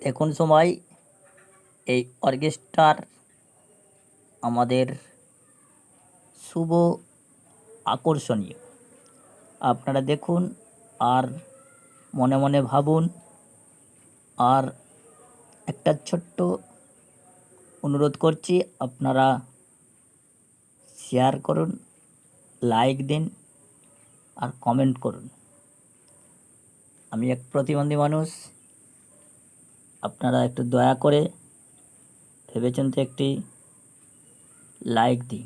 এখন সময় এই অর্কেস্ট্রার আমাদের শুভ আকর্ষণীয়, আপনারা দেখুন আর মনে মনে ভাবুন। আর একটা ছোট্ট অনুরোধ করছি, আপনারা শেয়ার করুন, লাইক দিন আর কমেন্ট করুন। আমি এক প্রতিবন্ধী মানুষ, আপনারা একটু দয়া করে ভেবেচিন্তে একটি লাইক দিন।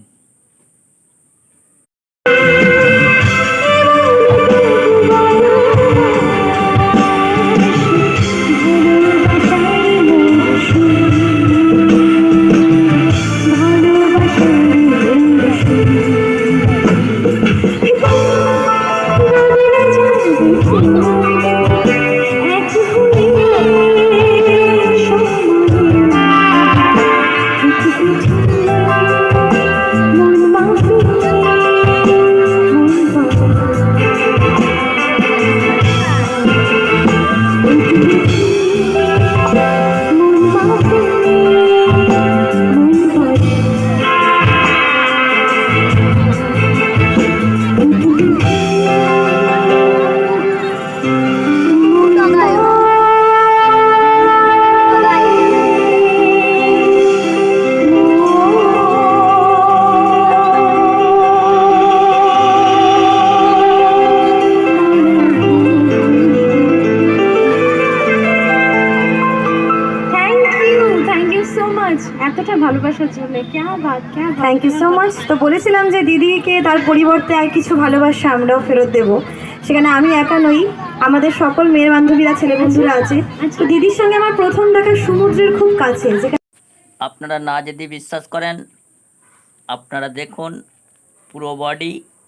এতটা ভালোবাসার জন্য থ্যাংক ইউ সো মাচ। তো বলেছিলাম যে দিদিকে তার পরিবর্তে আর কিছু ভালোবাসা আমরাও ফেরত দেবো। সেখানে আমি একা নই, আমাদের সকল মেয়ের বান্ধবীরা, ছেলে বন্ধুরা আছে। তো দিদির সঙ্গে আমার প্রথম দেখা সমুদ্রের খুব কাছে। আপনারা না যদি বিশ্বাস করেন, আপনারা দেখুন পুরো বডি